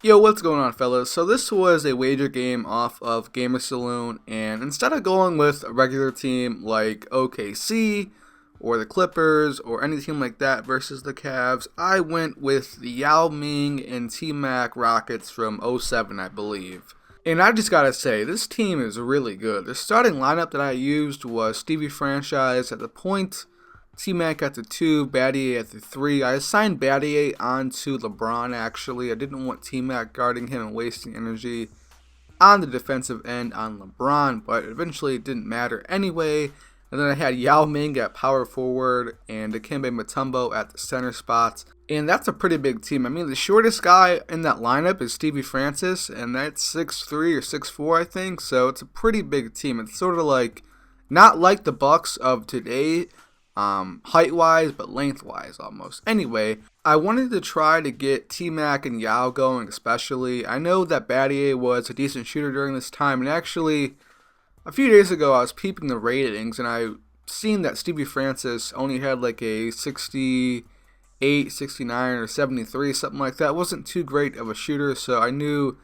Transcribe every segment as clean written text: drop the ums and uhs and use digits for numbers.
Yo, what's going on, fellas? So this was a wager game off of Gamer Saloon, and instead of going with a regular team like OKC or the Clippers or any team like that versus the Cavs, I went with the Yao Ming and T-Mac Rockets from '07, I believe. And I just gotta say, this team is really good. The starting lineup that I used was Stevie Franchise at the point, T-Mac at the 2, Battier at the 3. I assigned Battier onto LeBron, actually. I didn't want T-Mac guarding him and wasting energy on the defensive end on LeBron, but eventually it didn't matter anyway. And then I had Yao Ming at power forward and Dikembe Mutombo at the center spots. And that's a pretty big team. I mean, the shortest guy in that lineup is Stevie Francis, and that's 6'3" or 6'4", I think. So it's a pretty big team. It's sort of like, not like the Bucks of today, height-wise, but length-wise almost. Anyway, I wanted to try to get T-Mac and Yao going especially. I know that Battier was a decent shooter during this time, and actually, a few days ago I was peeping the ratings, and I seen that Stevie Francis only had like a 68, 69, or 73, something like that. It wasn't too great of a shooter, so I knew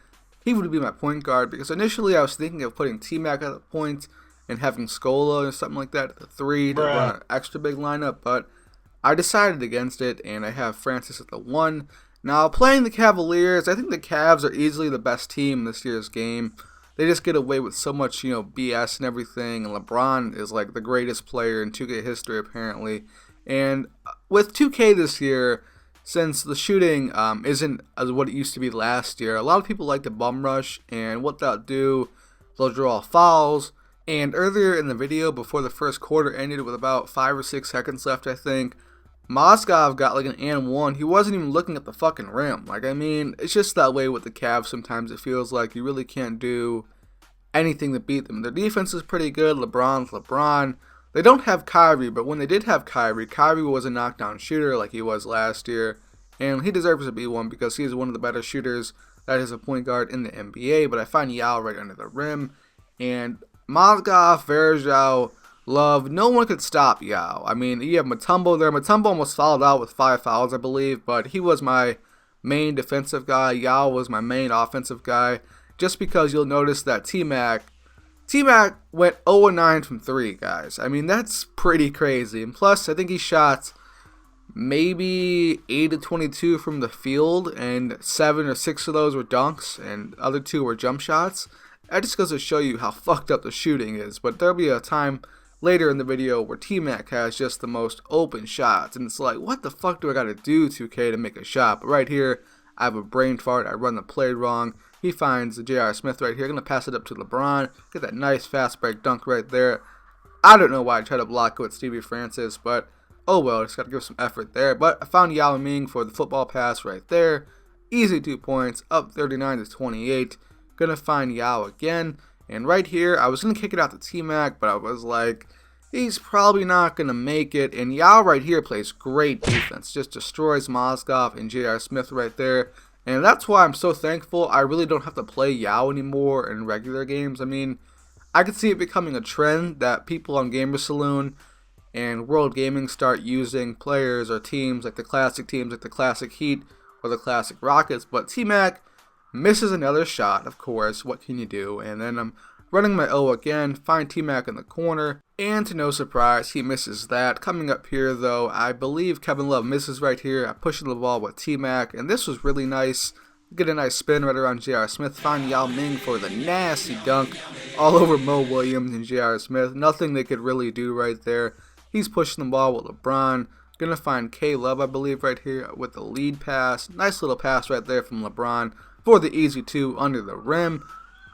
he would be my point guard, because initially I was thinking of putting T-Mac at the point, and having Scola or something like that at the 3 to run an extra big lineup, but I decided against it, and I have Francis at the 1. Now, playing the Cavaliers, I think the Cavs are easily the best team in this year's game. They just get away with so much, BS and everything, and LeBron is like the greatest player in 2K history, apparently. And with 2K this year, since the shooting isn't as what it used to be last year, a lot of people like to bum rush, and what they'll do, they'll draw fouls. And earlier in the video, before the first quarter ended with about 5 or 6 seconds left, I think, Mozgov got like an and one. He wasn't even looking at the fucking rim. Like, I mean, it's just that way with the Cavs sometimes. It feels like you really can't do anything to beat them. Their defense is pretty good. LeBron's LeBron. They don't have Kyrie, but when they did have Kyrie, Kyrie was a knockdown shooter like he was last year. And he deserves to be one because he is one of the better shooters that is a point guard in the NBA. But I find Yao right under the rim. And Mozgov, Verjao, Love, no one could stop Yao. I mean, you have Mutombo there. Mutombo almost fouled out with 5 fouls, I believe, but he was my main defensive guy. Yao was my main offensive guy. Just because you'll notice that T-Mac went 0-9 from 3, guys. I mean, that's pretty crazy. And plus, I think he shot maybe 8-22 from the field, and 7 or 6 of those were dunks, and the other 2 were jump shots. That just goes to show you how fucked up the shooting is. But there'll be a time later in the video where T-Mac has just the most open shots. And it's like, what the fuck do I gotta do, 2K, to make a shot? But right here, I have a brain fart. I run the play wrong. He finds the J.R. Smith right here. Gonna pass it up to LeBron. Get that nice fast break dunk right there. I don't know why I tried to block it with Stevie Francis, but oh well, just gotta give some effort there. But I found Yao Ming for the football pass right there. Easy 2 points, up 39-28. Gonna find Yao again, and right here I was gonna kick it out to T-Mac, but I was like, he's probably not gonna make it. And Yao right here plays great defense, just destroys Mozgov and J.R. Smith right there, and that's why I'm so thankful I really don't have to play Yao anymore in regular games. I mean, I could see it becoming a trend that people on Gamer Saloon and World Gaming start using players or teams like the classic Heat or the classic Rockets, but T-Mac misses another shot, of course. What can you do? And then I'm running my O again, find T-Mac in the corner, and to no surprise, he misses that. Coming up here, though, I believe Kevin Love misses right here. I push the ball with T-Mac, and this was really nice. Get a nice spin right around J.R. Smith. Find Yao Ming for the nasty dunk all over Mo Williams and J.R. Smith. Nothing they could really do right there. He's pushing the ball with LeBron. Gonna find K Love, I believe, right here with the lead pass. Nice little pass right there from LeBron for the easy 2 under the rim.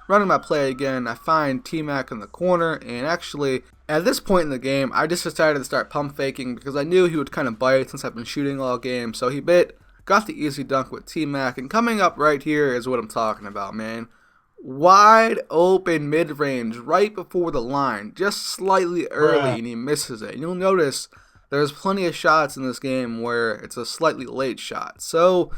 Running my play again, I find T-Mac in the corner, and actually, at this point in the game, I just decided to start pump faking because I knew he would kind of bite since I've been shooting all game. So he got the easy dunk with T-Mac, and coming up right here is what I'm talking about, man. Wide open mid-range right before the line, just slightly early, and he misses it. And you'll notice there's plenty of shots in this game where it's a slightly late shot. So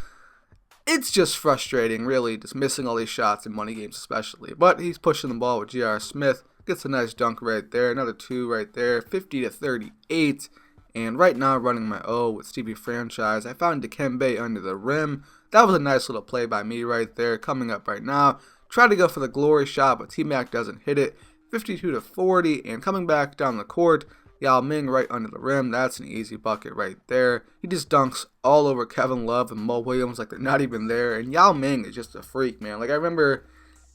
it's just frustrating, really, just missing all these shots in money games especially. But he's pushing the ball with J.R. Smith. Gets a nice dunk right there. Another 2 right there. 50-38. And right now, running my O with Stevie Franchise. I found Dikembe under the rim. that was a nice little play by me right there. Coming up right now, try to go for the glory shot, but T-Mac doesn't hit it. 52-40, and coming back down the court, YAO Ming right under the rim. That's an easy bucket right there. He just dunks all over Kevin Love and Mo Williams like they're not even there. And YAO Ming is just a freak, man. Like, I remember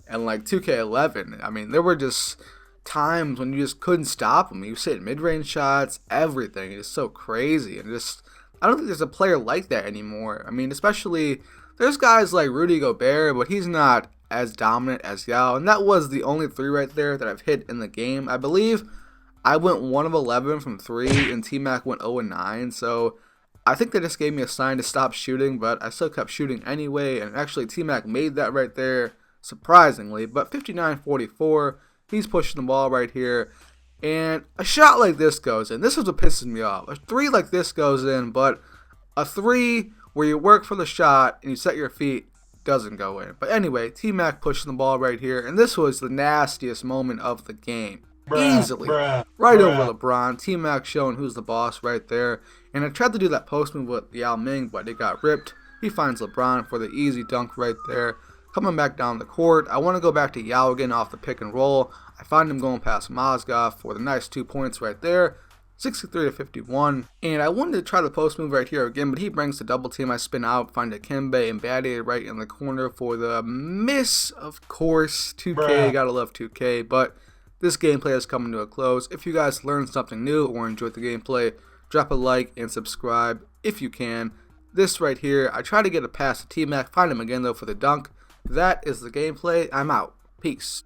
in like 2K11, I mean, there were just times when you just couldn't stop him. He was hitting mid-range shots, everything. It's so crazy. And just, I don't think there's a player like that anymore. I mean, especially, there's guys like Rudy Gobert, but he's not as dominant as YAO. And that was the only three right there that I've hit in the game. I believe I went 1 of 11 from 3, and T-Mac went 0 of 9. So I think they just gave me a sign to stop shooting, but I still kept shooting anyway. And actually, T-Mac made that right there, surprisingly. But 59-44, he's pushing the ball right here. And a shot like this goes in. This is what pisses me off. A 3 like this goes in, but a 3 where you work for the shot and you set your feet doesn't go in. But anyway, T-Mac pushing the ball right here, and this was the nastiest moment of the game. Easily. Right over LeBron. T-Mac showing who's the boss right there. And I tried to do that post move with YAO Ming, but it got ripped. He finds LeBron for the easy dunk right there. Coming back down the court, I want to go back to YAO again off the pick and roll. I find him going past Mozgov for the nice 2 points right there. 63-51, and I wanted to try the post move right here again, but he brings the double team. I spin out, find a Kimbe and Batty right in the corner for the miss, of course. 2K, gotta love 2K, but this gameplay is coming to a close. If you guys learned something new or enjoyed the gameplay, drop a like and subscribe if you can. This right here, I try to get a pass to T-Mac, find him again though for the dunk. That is the gameplay. I'm out. Peace.